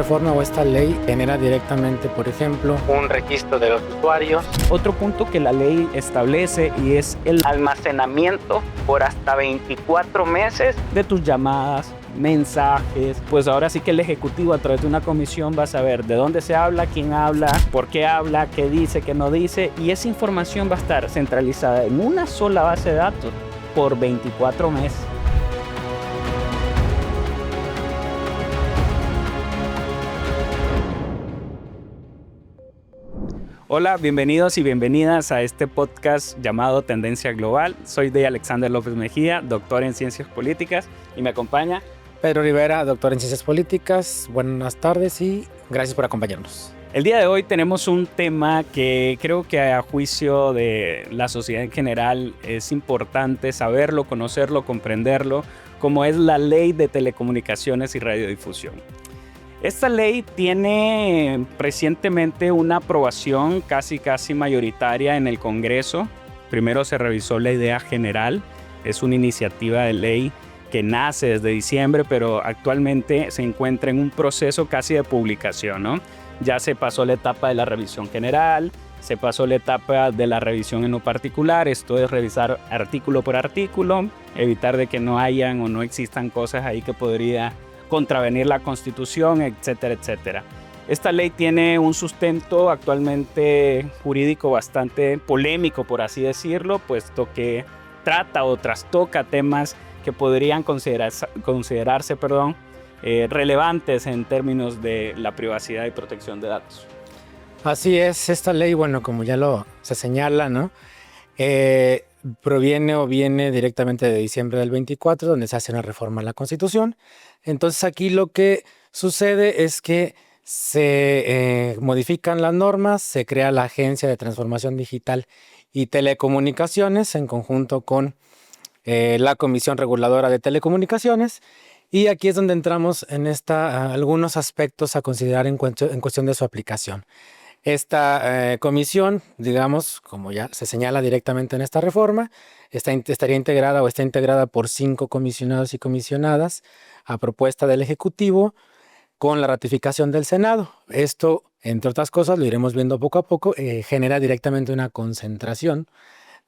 reforma o esta ley genera directamente, por ejemplo, un registro de los usuarios. Otro punto que la ley establece y es el almacenamiento por hasta 24 meses de tus llamadas, mensajes. Pues ahora sí que el Ejecutivo a través de una comisión va a saber de dónde se habla, quién habla, por qué habla, qué dice, qué no dice, y esa información va a estar centralizada en una sola base de datos por 24 meses. Hola, bienvenidos y bienvenidas a este podcast llamado Tendencia Global. Soy de Alexander López Mejía, doctor en Ciencias Políticas, y me acompaña Pedro Rivera, doctor en Ciencias Políticas. Buenas tardes y gracias por acompañarnos. El día de hoy tenemos un tema que creo que a juicio de la sociedad en general es importante saberlo, conocerlo, comprenderlo, como es la Ley de Telecomunicaciones y Radiodifusión. Esta ley tiene recientemente una aprobación casi mayoritaria en el Congreso. Primero se revisó la idea general, es una iniciativa de ley que nace desde diciembre, pero actualmente se encuentra en un proceso casi de publicación, ¿no? Ya se pasó la etapa de la revisión general, se pasó la etapa de la revisión en lo particular, esto es revisar artículo por artículo, evitar de que no hayan o no existan cosas ahí que podría contravenir la Constitución, etcétera, etcétera. Esta ley tiene un sustento actualmente jurídico bastante polémico, por así decirlo, puesto que trata o trastoca temas que podrían considerarse relevantes en términos de la privacidad y protección de datos. Así es, esta ley, bueno, como ya se señala, ¿no? Viene directamente de diciembre del 24, donde se hace una reforma a la Constitución. Entonces aquí lo que sucede es que se modifican las normas, se crea la Agencia de Transformación Digital y Telecomunicaciones en conjunto con la Comisión Reguladora de Telecomunicaciones, y aquí es donde entramos en algunos aspectos a considerar en cuestión de su aplicación. Esta comisión, digamos, como ya se señala directamente en esta reforma, estaría integrada o está integrada por 5 comisionados y comisionadas a propuesta del Ejecutivo con la ratificación del Senado. Esto, entre otras cosas, lo iremos viendo poco a poco, genera directamente una concentración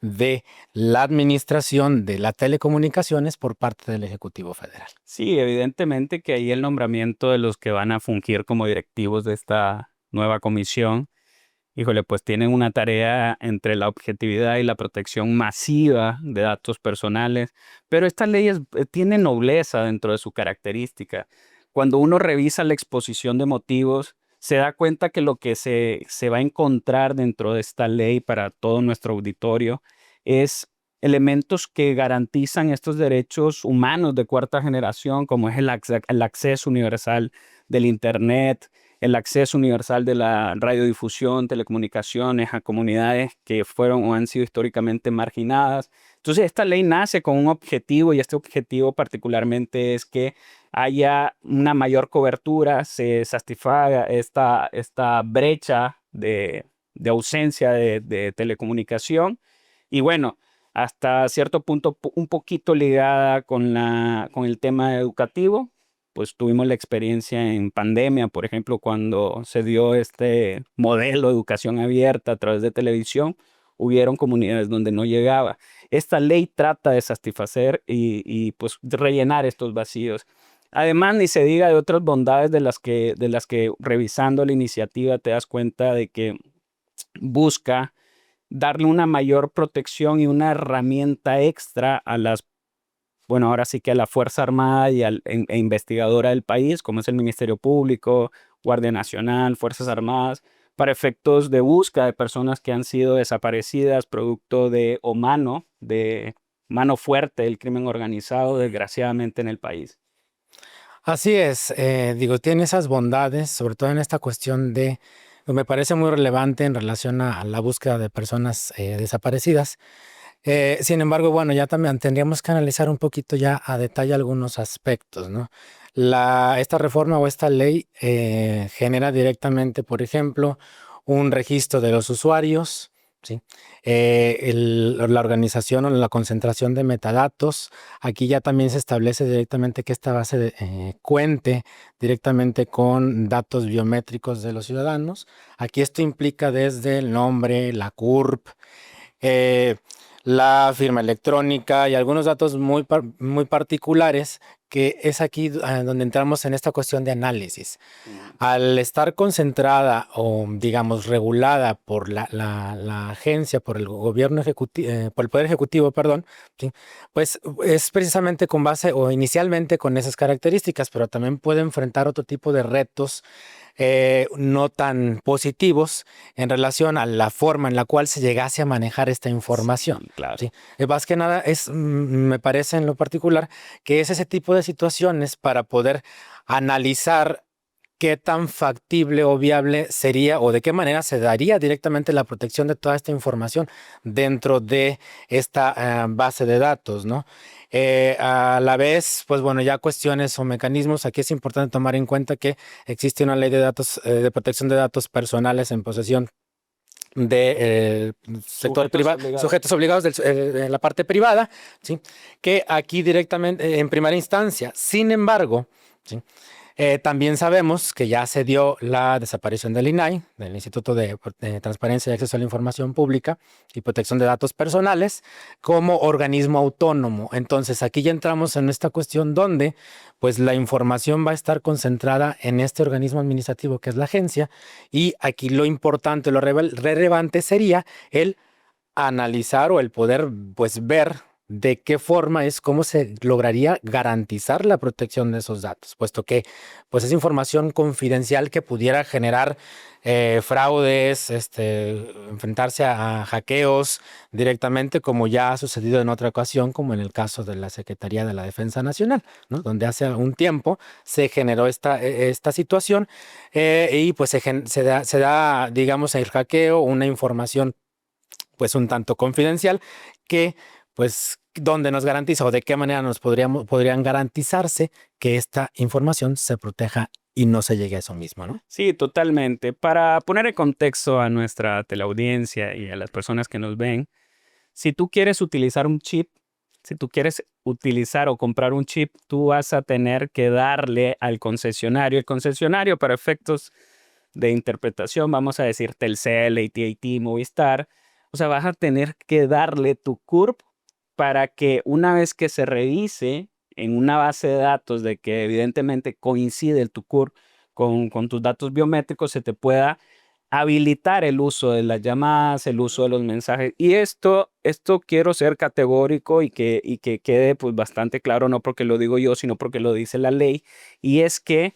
de la administración de las telecomunicaciones por parte del Ejecutivo Federal. Sí, evidentemente que ahí el nombramiento de los que van a fungir como directivos de esta nueva comisión, híjole, pues tienen una tarea entre la objetividad y la protección masiva de datos personales, pero esta ley tiene nobleza dentro de su característica. Cuando uno revisa la exposición de motivos, se da cuenta que lo que se va a encontrar dentro de esta ley para todo nuestro auditorio es elementos que garantizan estos derechos humanos de cuarta generación, como es el acceso universal del Internet, el acceso universal de la radiodifusión, telecomunicaciones a comunidades que fueron o han sido históricamente marginadas. Entonces, esta ley nace con un objetivo, y este objetivo particularmente es que haya una mayor cobertura, se satisfaga esta brecha de ausencia de telecomunicación. Y bueno, hasta cierto punto un poquito ligada con el tema educativo. Pues tuvimos la experiencia en pandemia, por ejemplo, cuando se dio este modelo de educación abierta a través de televisión, hubieron comunidades donde no llegaba. Esta ley trata de satisfacer y pues de rellenar estos vacíos. Además, ni se diga de otras bondades de las que revisando la iniciativa te das cuenta de que busca darle una mayor protección y una herramienta extra a ahora sí que a la Fuerza Armada e investigadora del país, como es el Ministerio Público, Guardia Nacional, Fuerzas Armadas, para efectos de búsqueda de personas que han sido desaparecidas producto de mano fuerte del crimen organizado, desgraciadamente, en el país. Así es, tiene esas bondades, sobre todo en esta cuestión me parece muy relevante en relación a la búsqueda de personas desaparecidas. Sin embargo, bueno, ya también tendríamos que analizar un poquito ya a detalle algunos aspectos, ¿no? Esta reforma o esta ley genera directamente, por ejemplo, un registro de los usuarios, ¿sí? La organización o la concentración de metadatos, aquí ya también se establece directamente que esta base cuente directamente con datos biométricos de los ciudadanos. Aquí esto implica desde el nombre, la CURP, eh, la firma electrónica y algunos datos muy particulares, que es aquí donde entramos en esta cuestión de análisis. Al estar concentrada o, digamos, regulada por la agencia, por el gobierno ejecutivo, por el Poder Ejecutivo, perdón, ¿sí? Pues es precisamente con base o inicialmente con esas características, pero también puede enfrentar otro tipo de retos no tan positivos en relación a la forma en la cual se llegase a manejar esta información. Sí, claro. ¿Sí? Más que nada me parece en lo particular que es ese tipo de situaciones para poder analizar qué tan factible o viable sería o de qué manera se daría directamente la protección de toda esta información dentro de esta base de datos, ¿no? A la vez, pues bueno, ya cuestiones o mecanismos, aquí es importante tomar en cuenta que existe una ley de datos, de protección de datos personales en posesión de sector privado, sujetos obligados de la parte privada, ¿sí? Que aquí directamente en primera instancia. Sin embargo, ¿sí? También sabemos que ya se dio la desaparición del INAI, del Instituto de Transparencia y Acceso a la Información Pública y Protección de Datos Personales, como organismo autónomo. Entonces aquí ya entramos en esta cuestión donde pues la información va a estar concentrada en este organismo administrativo que es la agencia, y aquí lo importante, lo relevante sería el analizar o el poder pues ver de qué forma es cómo se lograría garantizar la protección de esos datos, puesto que pues es información confidencial que pudiera generar fraudes, enfrentarse a hackeos directamente, como ya ha sucedido en otra ocasión, como en el caso de la Secretaría de la Defensa Nacional, ¿no? Donde hace un tiempo se generó esta situación y pues se da, digamos, el hackeo, una información pues un tanto confidencial, que pues donde nos garantiza o de qué manera podrían garantizarse que esta información se proteja y no se llegue a eso mismo, ¿no? Sí, totalmente. Para poner en contexto a nuestra teleaudiencia y a las personas que nos ven, si tú quieres utilizar un chip, si tú quieres utilizar o comprar un chip, tú vas a tener que darle al concesionario. El concesionario, para efectos de interpretación, vamos a decir Telcel, AT&T, Movistar. O sea, vas a tener que darle tu CURP para que una vez que se revise en una base de datos de que evidentemente coincide tu CURP con tus datos biométricos, se te pueda habilitar el uso de las llamadas, el uso de los mensajes. Y esto quiero ser categórico y que quede pues bastante claro, no porque lo digo yo, sino porque lo dice la ley. Y es que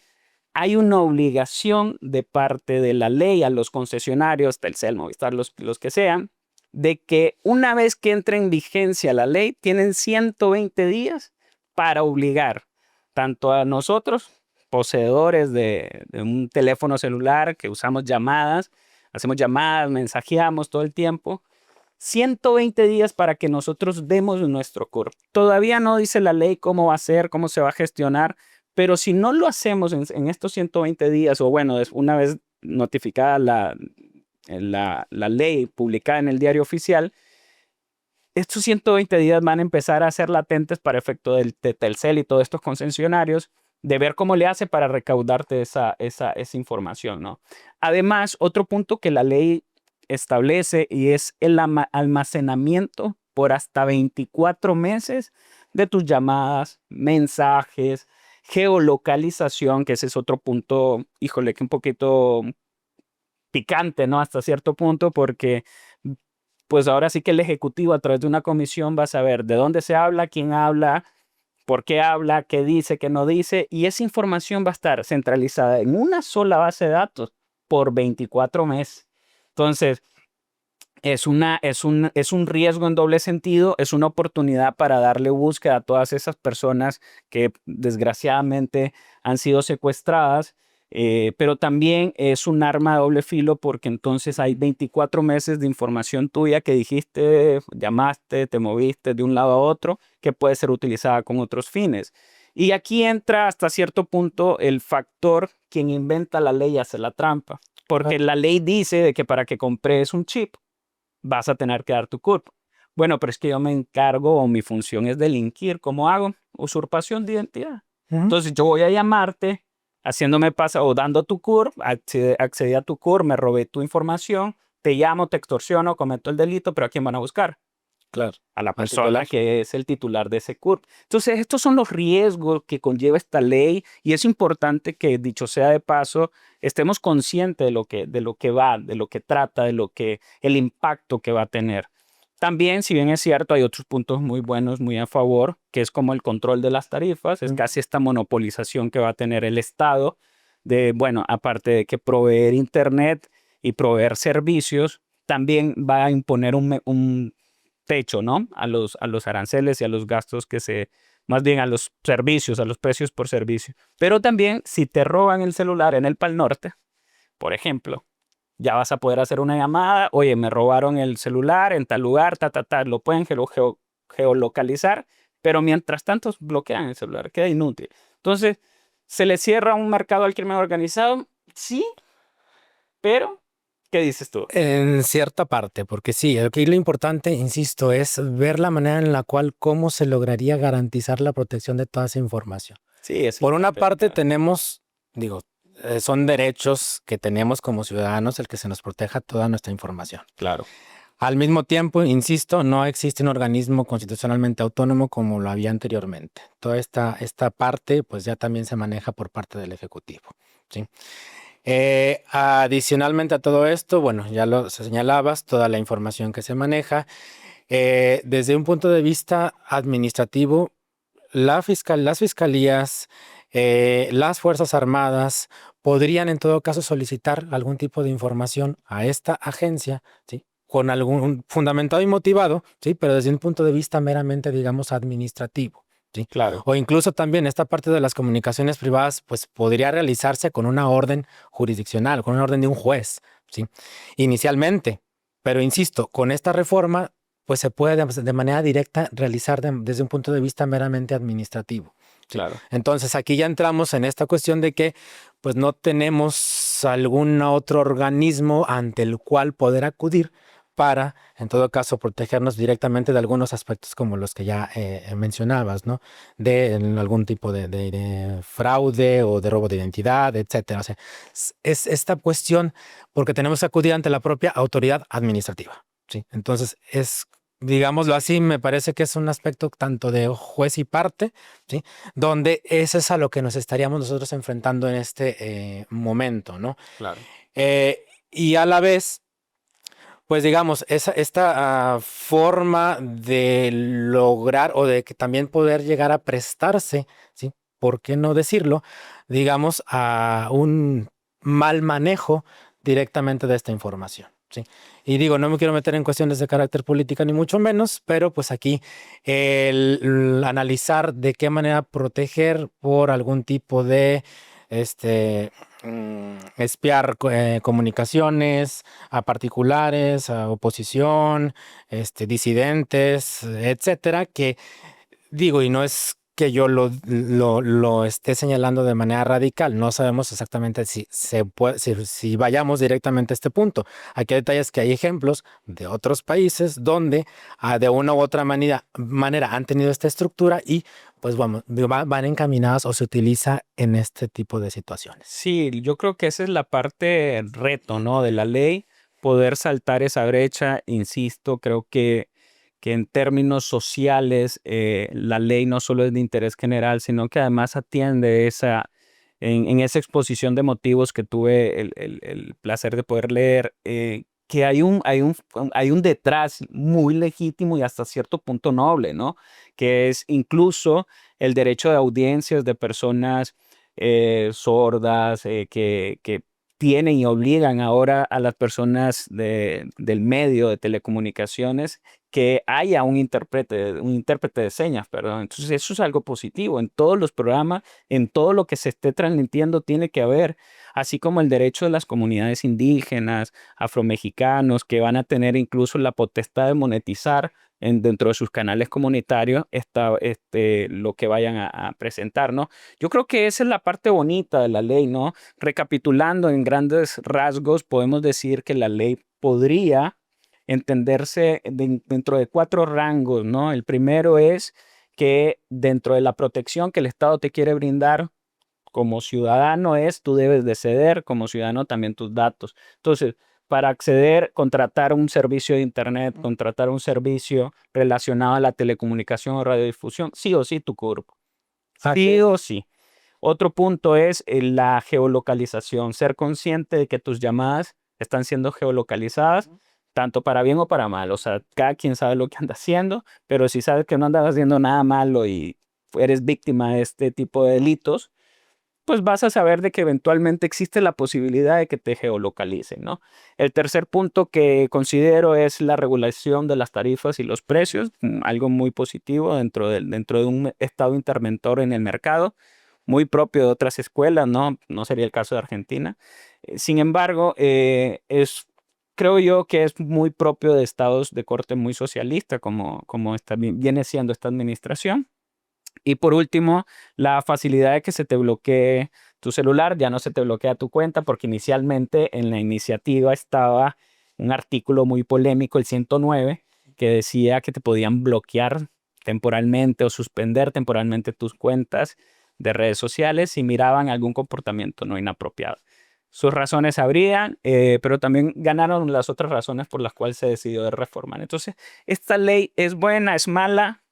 hay una obligación de parte de la ley a los concesionarios, Telcel, Movistar, los que sean, de que una vez que entre en vigencia la ley, tienen 120 días para obligar tanto a nosotros, poseedores de un teléfono celular que usamos llamadas, hacemos llamadas, mensajeamos todo el tiempo, 120 días para que nosotros demos nuestro CURP. Todavía no dice la ley cómo va a ser, cómo se va a gestionar, pero si no lo hacemos en estos 120 días, o bueno, una vez notificada la ley publicada en el diario oficial, estos 120 días van a empezar a ser latentes para efecto de Telcel y todos estos concesionarios, de ver cómo le hace para recaudarte esa información, ¿no? Además, otro punto que la ley establece y es el almacenamiento por hasta 24 meses de tus llamadas, mensajes, geolocalización, que ese es otro punto, híjole, que un poquito picante, ¿no? Hasta cierto punto, porque pues ahora sí que el ejecutivo a través de una comisión va a saber de dónde se habla, quién habla, por qué habla, qué dice, qué no dice, y esa información va a estar centralizada en una sola base de datos por 24 meses. Entonces, es un riesgo en doble sentido, es una oportunidad para darle búsqueda a todas esas personas que desgraciadamente han sido secuestradas, pero también es un arma de doble filo porque entonces hay 24 meses de información tuya que dijiste, llamaste, te moviste de un lado a otro, que puede ser utilizada con otros fines. Y aquí entra hasta cierto punto el factor quien inventa la ley hace la trampa, porque la ley dice de que para que compres un chip, vas a tener que dar tu CURP. Bueno, pero es que yo me encargo o mi función es delinquir. ¿Cómo hago? Usurpación de identidad. Ujú. Entonces yo voy a llamarte haciéndome pasar o dando tu CURP, accedí a tu CURP, me robé tu información, te llamo, te extorsiono, cometo el delito, pero ¿a quién van a buscar? Claro. A la Al persona titular. que es el titular de ese CURP. Entonces, estos son los riesgos que conlleva esta ley y es importante que, dicho sea de paso, estemos conscientes de lo que va, de lo que trata, el impacto que va a tener. También, si bien es cierto, hay otros puntos muy buenos, muy a favor, que es como el control de las tarifas, es casi esta monopolización que va a tener el Estado de, bueno, aparte de que proveer Internet y proveer servicios, también va a imponer un techo, ¿no? A los aranceles y a los gastos más bien a los servicios, a los precios por servicio. Pero también, si te roban el celular en el Pal Norte, por ejemplo, ya vas a poder hacer una llamada, oye, me robaron el celular en tal lugar, lo pueden geolocalizar, pero mientras tanto bloquean el celular, queda inútil. Entonces, ¿se le cierra un mercado al crimen organizado? Sí, pero, ¿qué dices tú? En cierta parte, porque sí, aquí lo importante, insisto, es ver la manera en la cual cómo se lograría garantizar la protección de toda esa información. Sí, esa es Por la una parte parte delicada. tenemos, digo, son derechos que tenemos como ciudadanos el que se nos proteja toda nuestra información. Claro. Al mismo tiempo, insisto, no existe un organismo constitucionalmente autónomo como lo había anteriormente. Toda esta parte, pues ya también se maneja por parte del Ejecutivo, ¿sí? Adicionalmente a todo esto, bueno, ya lo señalabas, toda la información que se maneja. Desde un punto de vista administrativo, las fiscalías, las Fuerzas Armadas podrían en todo caso solicitar algún tipo de información a esta agencia, ¿sí? Con algún fundamentado y motivado, ¿sí? Pero desde un punto de vista meramente, digamos, administrativo, ¿sí? Claro. O incluso también esta parte de las comunicaciones privadas, pues podría realizarse con una orden jurisdiccional, con una orden de un juez, ¿sí? Inicialmente. Pero insisto, con esta reforma pues se puede de manera directa realizar desde un punto de vista meramente administrativo, ¿sí? Claro. Entonces aquí ya entramos en esta cuestión de que pues no tenemos algún otro organismo ante el cual poder acudir para, en todo caso, protegernos directamente de algunos aspectos como los que ya mencionabas, ¿no? De algún tipo de fraude o de robo de identidad, etcétera. O sea, es esta cuestión porque tenemos que acudir ante la propia autoridad administrativa, ¿sí? Entonces digámoslo así, me parece que es un aspecto tanto de juez y parte, ¿sí? Donde eso es a lo que nos estaríamos nosotros enfrentando en este momento, ¿no? Claro. Y a la vez, pues digamos, esta forma de lograr o de que también poder llegar a prestarse, ¿sí? ¿Por qué no decirlo? Digamos, a un mal manejo directamente de esta información, ¿sí? Y digo, no me quiero meter en cuestiones de carácter política ni mucho menos, pero pues aquí el analizar de qué manera proteger por algún tipo de espiar comunicaciones a particulares, a oposición, disidentes, etcétera, que digo, y no es que yo lo esté señalando de manera radical, no sabemos exactamente si vayamos directamente a este punto. Aquí hay detalles que hay ejemplos de otros países donde de una u otra manera han tenido esta estructura y pues vamos, van encaminadas o se utiliza en este tipo de situaciones. Sí, yo creo que esa es la parte reto, ¿no? De la ley, poder saltar esa brecha. Insisto, creo que en términos sociales la ley no solo es de interés general, sino que además atiende en esa exposición de motivos que tuve el placer de poder leer, que hay un detrás muy legítimo y hasta cierto punto noble, ¿no? Que es incluso el derecho de audiencias de personas sordas, que tienen y obligan ahora a las personas del medio de telecomunicaciones que haya un intérprete de señas, perdón. Entonces, eso es algo positivo. En todos los programas, en todo lo que se esté transmitiendo, tiene que haber, así como el derecho de las comunidades indígenas, afromexicanos, que van a tener incluso la potestad de monetizar dentro de sus canales comunitarios lo que vayan a presentar, ¿no? Yo creo que esa es la parte bonita de la ley, ¿no? Recapitulando en grandes rasgos, podemos decir que la ley podría entenderse dentro de 4 rangos, ¿no? El primero es que dentro de la protección que el Estado te quiere brindar como ciudadano tú debes de ceder como ciudadano también tus datos. Entonces, para acceder, contratar un servicio de internet, contratar un servicio relacionado a la telecomunicación o radiodifusión, sí o sí tu CURP. Sí o sí. Otro punto es la geolocalización, ser consciente de que tus llamadas están siendo geolocalizadas, tanto para bien o para mal. O sea, cada quien sabe lo que anda haciendo, pero si sabes que no andas haciendo nada malo y eres víctima de este tipo de delitos, pues vas a saber de que eventualmente existe la posibilidad de que te geolocalicen, ¿no? El tercer punto que considero es la regulación de las tarifas y los precios, algo muy positivo dentro de un estado interventor en el mercado, muy propio de otras escuelas, ¿no? No sería el caso de Argentina. Sin embargo, creo yo que es muy propio de estados de corte muy socialista, como viene siendo esta administración. Y por último, la facilidad de que se te bloquee tu celular, ya no se te bloquea tu cuenta, porque inicialmente en la iniciativa estaba un artículo muy polémico, el 109, que decía que te podían bloquear temporalmente o suspender temporalmente tus cuentas de redes sociales si miraban algún comportamiento no inapropiado. Sus razones habrían, pero también ganaron las otras razones por las cuales se decidió reformar. Entonces, esta ley es buena, es mala.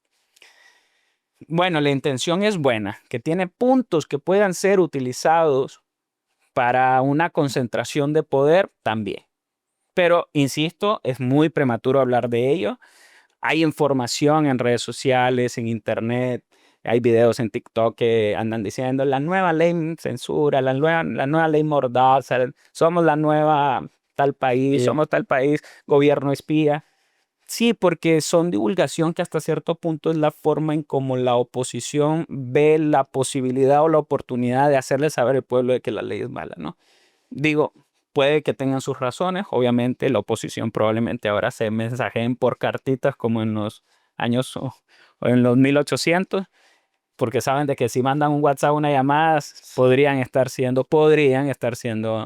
Bueno, la intención es buena, que tiene puntos que puedan ser utilizados para una concentración de poder también. Pero, insisto, es muy prematuro hablar de ello. Hay información en redes sociales, en internet, hay videos en TikTok que andan diciendo la nueva ley censura, la nueva ley mordaza, somos la nueva tal país, Sí. somos tal país, gobierno espía. Sí, porque son divulgación que hasta cierto punto es la forma en cómo la oposición ve la posibilidad o la oportunidad de hacerle saber al pueblo de que la ley es mala, ¿no? Digo, puede que tengan sus razones, obviamente la oposición probablemente ahora se mensajeen por cartitas como en los años o en los 1800, porque saben de que si mandan un WhatsApp, una llamada, podrían estar siendo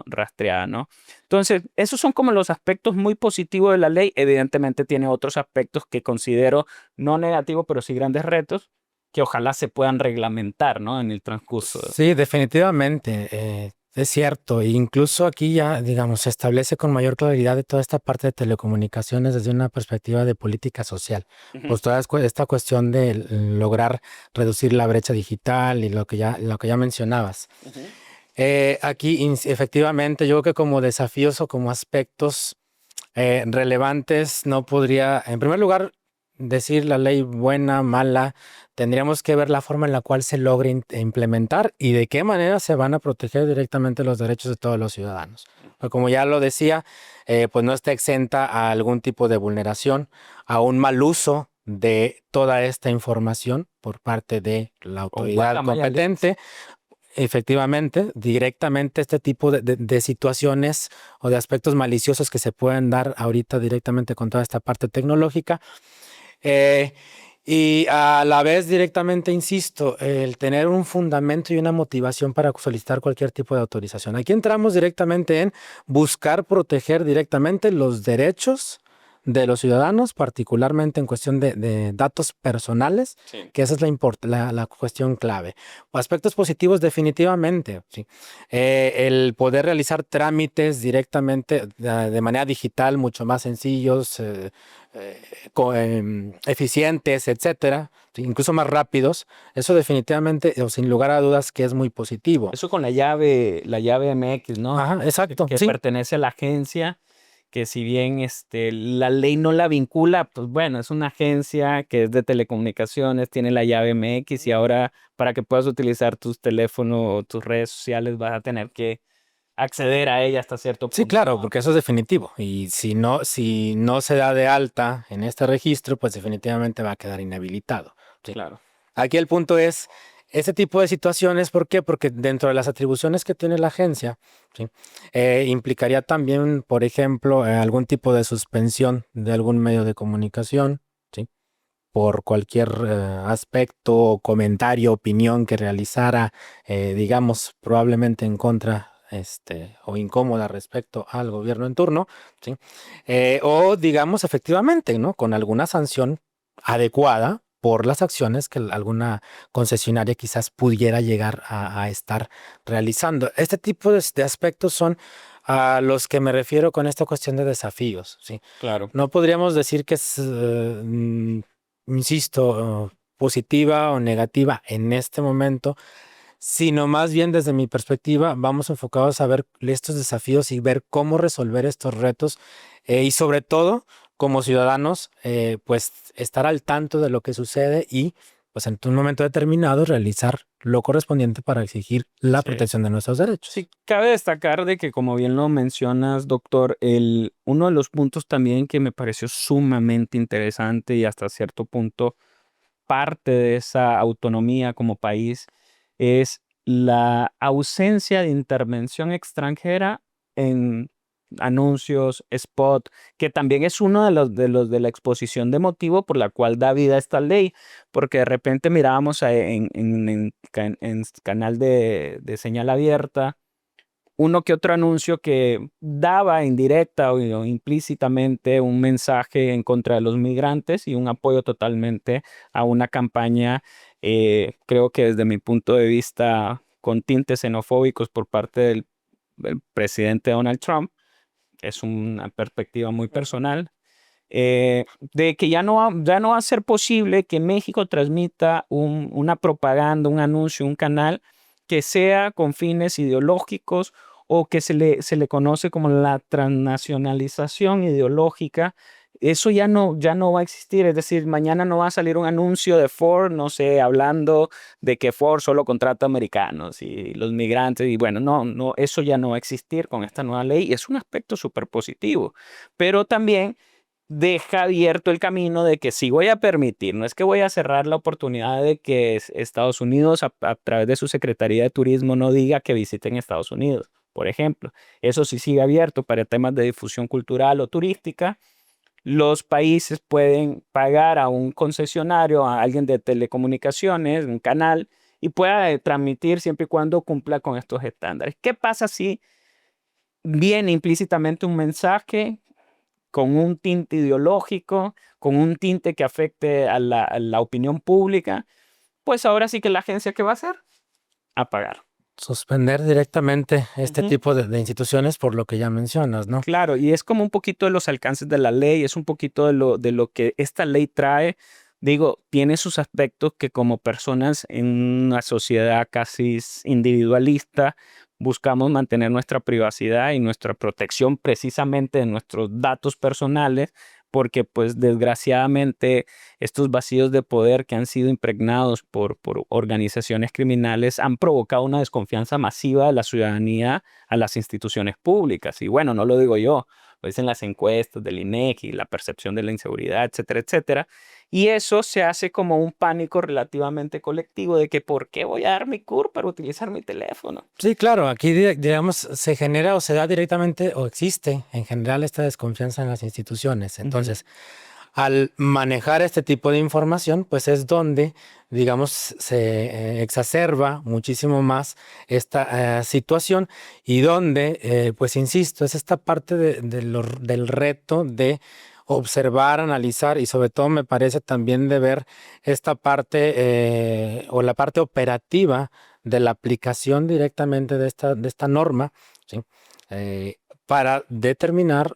rastreadas, ¿no? Entonces, esos son como los aspectos muy positivos de la ley. Evidentemente tiene otros aspectos que considero no negativos, pero sí grandes retos que ojalá se puedan reglamentar, ¿no? En el transcurso. Sí, definitivamente, es cierto. E incluso aquí ya, digamos, se establece con mayor claridad de toda esta parte de telecomunicaciones desde una perspectiva de política social. Pues toda esta cuestión de lograr reducir la brecha digital y lo que ya mencionabas. Aquí, efectivamente, yo creo que como desafíos o como aspectos relevantes, no podría, en primer lugar, decir la ley buena, mala. Tendríamos que ver la forma en la cual se logra implementar y de qué manera se van a proteger directamente los derechos de todos los ciudadanos. Porque como ya lo decía, pues no está exenta a algún tipo de vulneración, a un mal uso de toda esta información por parte de la autoridad competente. Efectivamente, directamente este tipo de situaciones o de aspectos maliciosos que se pueden dar ahorita directamente con toda esta parte tecnológica. Y a la vez directamente, insisto, el tener un fundamento y una motivación para solicitar cualquier tipo de autorización. Aquí entramos directamente en buscar proteger directamente los derechos de los ciudadanos, particularmente en cuestión de datos personales, Sí. que esa es la cuestión clave. Aspectos positivos definitivamente, sí. El poder realizar trámites directamente de manera digital, mucho más sencillos, eficientes, etcétera, sí, incluso más rápidos, eso definitivamente, o sin lugar a dudas, que es muy positivo. Eso con la llave MX, ¿no? Ajá, exacto, Que sí. pertenece a la agencia, que si bien la ley no la vincula, pues bueno, es una agencia que es de telecomunicaciones, tiene la llave MX y ahora para que puedas utilizar tus teléfonos o tus redes sociales vas a tener que acceder a ella hasta cierto Sí, punto. claro, porque eso es definitivo. Y si no se da de alta en este registro, pues definitivamente va a quedar inhabilitado. Sí. Claro. Aquí el punto es ese tipo de situaciones, ¿por qué? Porque dentro de las atribuciones que tiene la agencia, ¿sí? Implicaría también, por ejemplo, algún tipo de suspensión de algún medio de comunicación, ¿sí? Por cualquier aspecto, comentario, opinión que realizara, digamos, probablemente en contra o incómoda respecto al gobierno en turno, ¿sí? O digamos efectivamente, ¿no? Con alguna sanción adecuada por las acciones que alguna concesionaria quizás pudiera llegar a estar realizando. Este tipo de aspectos son a los que me refiero con esta cuestión de desafíos, ¿sí? Claro. No podríamos decir que es, insisto, positiva o negativa en este momento, sino más bien desde mi perspectiva vamos enfocados a ver estos desafíos y ver cómo resolver estos retos y sobre todo como ciudadanos pues estar al tanto de lo que sucede y pues en un momento determinado realizar lo correspondiente para exigir la Sí. protección de nuestros derechos. Sí, cabe destacar de que, como bien lo mencionas, doctor, uno de los puntos también que me pareció sumamente interesante y hasta cierto punto parte de esa autonomía como país es la ausencia de intervención extranjera en anuncios, spot, que también es uno de la exposición de motivo por la cual da vida a esta ley, porque de repente mirábamos en canal de señal abierta uno que otro anuncio que daba indirecta o implícitamente un mensaje en contra de los migrantes y un apoyo totalmente a una campaña, creo que desde mi punto de vista, con tintes xenofóbicos por parte del presidente Donald Trump, que es una perspectiva muy personal, de que ya no va a ser posible que México transmita una propaganda, un anuncio, un canal que sea con fines ideológicos o que se le conoce como la transnacionalización ideológica. Eso ya no va a existir, es decir, mañana no va a salir un anuncio de Ford, no sé, hablando de que Ford solo contrata americanos y los migrantes, y bueno, no, eso ya no va a existir con esta nueva ley y es un aspecto súper positivo, pero también deja abierto el camino de que sí voy a permitir, no es que voy a cerrar la oportunidad de que Estados Unidos a través de su Secretaría de Turismo no diga que visiten Estados Unidos, por ejemplo. Eso sí sigue abierto para temas de difusión cultural o turística. Los países pueden pagar a un concesionario, a alguien de telecomunicaciones, un canal, y pueda transmitir siempre y cuando cumpla con estos estándares. ¿Qué pasa si viene implícitamente un mensaje con un tinte ideológico, con un tinte que afecte a la opinión pública? Pues ahora sí que la agencia, ¿qué va a hacer? Apagar. Suspender directamente este Ujú. tipo de instituciones por lo que ya mencionas, ¿no? Claro, y es como un poquito de los alcances de la ley, es un poquito de lo que esta ley trae. Digo, tiene sus aspectos que como personas en una sociedad casi individualista buscamos mantener nuestra privacidad y nuestra protección precisamente de nuestros datos personales, porque pues desgraciadamente estos vacíos de poder que han sido impregnados por organizaciones criminales han provocado una desconfianza masiva de la ciudadanía a las instituciones públicas. Y bueno, no lo digo yo, lo dicen las encuestas del INEGI, la percepción de la inseguridad, etcétera, etcétera. Y eso se hace como un pánico relativamente colectivo de que ¿por qué voy a dar mi CUR para utilizar mi teléfono? Sí, claro, aquí digamos se genera o se da directamente o existe en general esta desconfianza en las instituciones. Ujú. Entonces, al manejar este tipo de información, pues es donde, digamos, se exacerba muchísimo más esta situación y donde, pues insisto, es esta parte del reto de observar, analizar y sobre todo me parece también de ver esta parte o la parte operativa de la aplicación directamente de esta norma, ¿sí? Eh, para determinar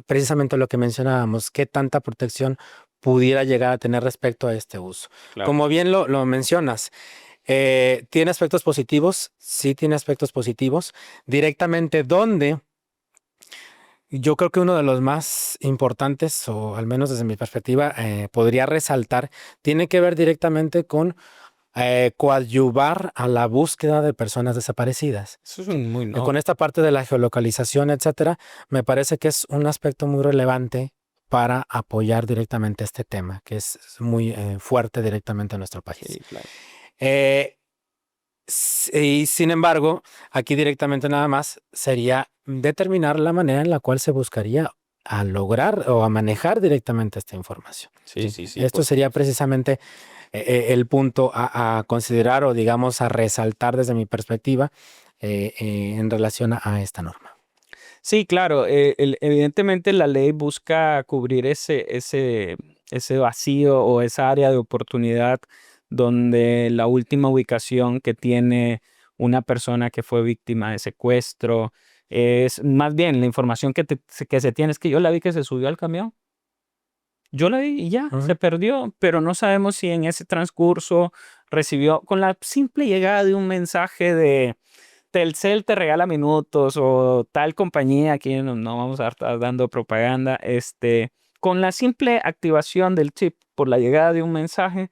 precisamente lo que mencionábamos, qué tanta protección pudiera llegar a tener respecto a este uso. Claro. Como bien lo mencionas, ¿tiene aspectos positivos? Sí, tiene aspectos positivos. Directamente, ¿dónde? Yo creo que uno de los más importantes, o al menos desde mi perspectiva, podría resaltar, tiene que ver directamente con coadyuvar a la búsqueda de personas desaparecidas. Eso es Sí, muy con noble. esta parte de la geolocalización, etcétera, me parece que es un aspecto muy relevante para apoyar directamente este tema, que es muy fuerte directamente en nuestro país. Sí, claro. Eh, y sin embargo, aquí directamente nada más sería determinar la manera en la cual se buscaría a lograr o a manejar directamente esta información. Sí, ¿Sí? sí, sí, Esto por sería supuesto. precisamente el punto a considerar o digamos a resaltar desde mi perspectiva en relación a esta norma. Sí, claro. Evidentemente la ley busca cubrir ese vacío o esa área de oportunidad donde la última ubicación que tiene una persona que fue víctima de secuestro es más bien la información que se tiene es que yo la vi que se subió al camión. Yo la vi y ya, se Ujú. perdió, pero no sabemos si en ese transcurso recibió con la simple llegada de un mensaje de Telcel te regala minutos o tal compañía, aquí no vamos a estar dando propaganda, con la simple activación del chip por la llegada de un mensaje,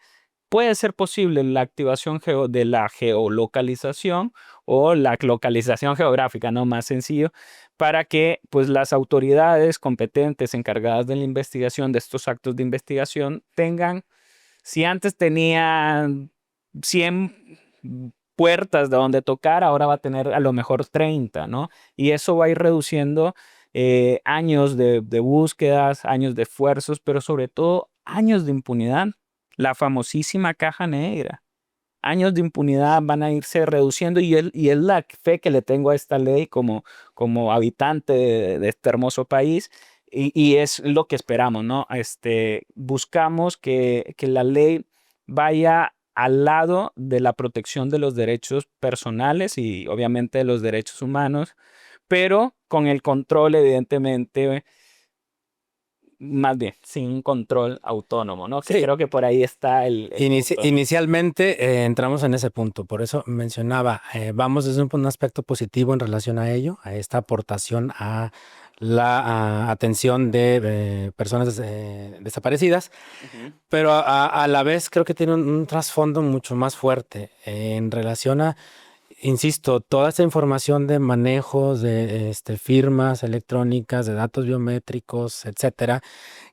puede ser posible la activación de la geolocalización o la localización geográfica, ¿no? Más sencillo, para que pues las autoridades competentes encargadas de la investigación de estos actos de investigación tengan, si antes tenían 100 puertas de donde tocar, ahora va a tener a lo mejor 30, ¿no? Y eso va a ir reduciendo años de búsquedas, años de esfuerzos, pero sobre todo años de impunidad. La famosísima caja negra. Años de impunidad van a irse reduciendo y es la fe que le tengo a esta ley como habitante de este hermoso país y es lo que esperamos, ¿no? Buscamos que la ley vaya al lado de la protección de los derechos personales y obviamente de los derechos humanos, pero con el control, evidentemente, más bien, sin un control autónomo, ¿no? Que Sí, creo que por ahí está el punto. inicialmente entramos en ese punto, por eso mencionaba, vamos desde un aspecto positivo en relación a ello, a esta aportación a la atención de personas desaparecidas, Ujú. pero a la vez creo que tiene un trasfondo mucho más fuerte en relación a, insisto, toda esta información de manejos de firmas electrónicas, de datos biométricos, etcétera,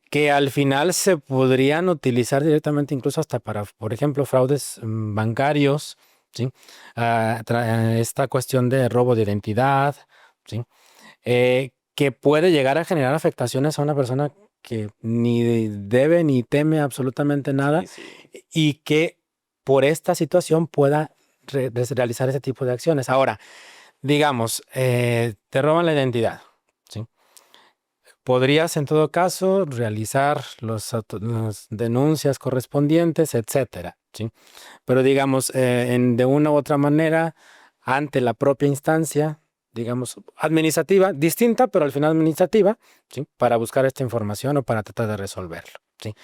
que al final se podrían utilizar directamente incluso hasta para, por ejemplo, fraudes bancarios, ¿sí? Esta cuestión de robo de identidad, ¿sí? Que puede llegar a generar afectaciones a una persona que ni debe ni teme absolutamente nada Sí, sí. y que por esta situación pueda realizar ese tipo de acciones. Ahora, digamos, te roban la identidad, ¿sí? Podrías, en todo caso, realizar las denuncias correspondientes, etcétera, ¿sí? Pero digamos, de una u otra manera, ante la propia instancia, digamos, administrativa, distinta, pero al final administrativa, ¿sí? Para buscar esta información o para tratar de resolverlo, ¿sí?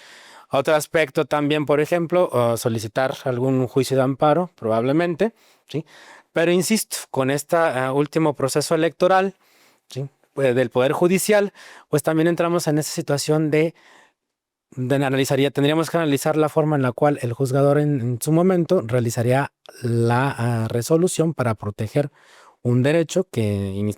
Otro aspecto también, por ejemplo, solicitar algún juicio de amparo, probablemente, ¿sí? Pero insisto, con este último proceso electoral, ¿sí? Del Poder Judicial, pues también entramos en esa situación tendríamos que analizar la forma en la cual el juzgador en su momento realizaría la resolución para proteger un derecho que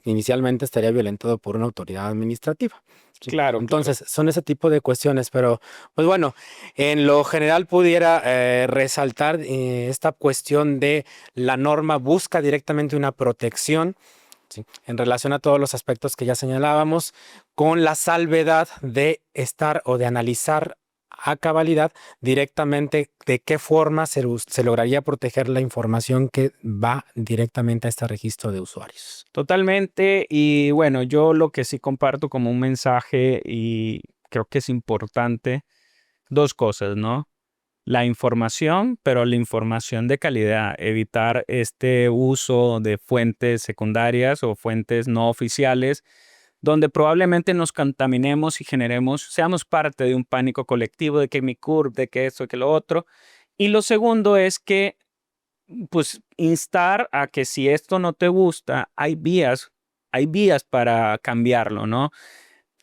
inicialmente estaría violentado por una autoridad administrativa. ¿Sí? Claro, claro. Entonces, son ese tipo de cuestiones, pero pues bueno, en lo general pudiera resaltar esta cuestión de la norma busca directamente una protección, ¿sí? En relación a todos los aspectos que ya señalábamos, con la salvedad de estar o de analizar a cabalidad directamente de qué forma se lograría proteger la información que va directamente a este registro de usuarios. Totalmente. Y bueno, yo lo que sí comparto como un mensaje y creo que es importante, dos cosas, ¿no? La información, pero la información de calidad, evitar este uso de fuentes secundarias o fuentes no oficiales, donde probablemente nos contaminemos y seamos parte de un pánico colectivo de que mi CURP, de que esto, que lo otro. Y lo segundo es que pues instar a que si esto no te gusta, hay vías para cambiarlo, ¿no?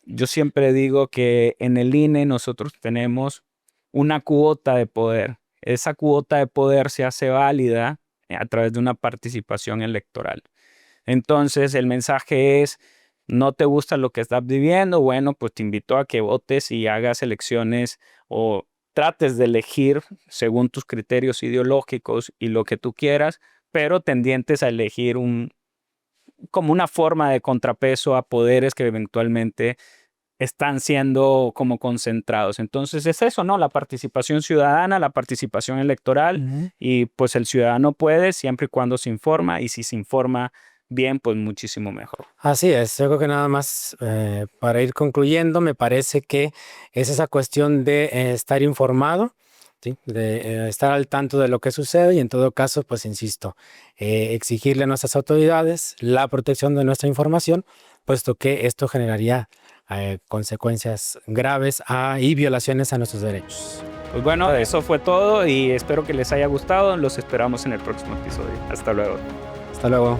Yo siempre digo que en el INE nosotros tenemos una cuota de poder. Esa cuota de poder se hace válida a través de una participación electoral. Entonces, el mensaje es, no te gusta lo que estás viviendo, bueno, pues te invito a que votes y hagas elecciones o trates de elegir según tus criterios ideológicos y lo que tú quieras, pero tendientes a elegir como una forma de contrapeso a poderes que eventualmente están siendo como concentrados. Entonces es eso, ¿no? La participación ciudadana, la participación electoral, Ujú. y pues el ciudadano puede siempre y cuando se informa, y si se informa bien, pues muchísimo mejor. Así es, yo creo que nada más para ir concluyendo, me parece que es esa cuestión de estar informado, ¿sí? De estar al tanto de lo que sucede y en todo caso, pues insisto, exigirle a nuestras autoridades la protección de nuestra información, puesto que esto generaría consecuencias graves y violaciones a nuestros derechos. Pues bueno, eso fue todo y espero que les haya gustado. Los esperamos en el próximo episodio. Hasta luego. Hasta luego.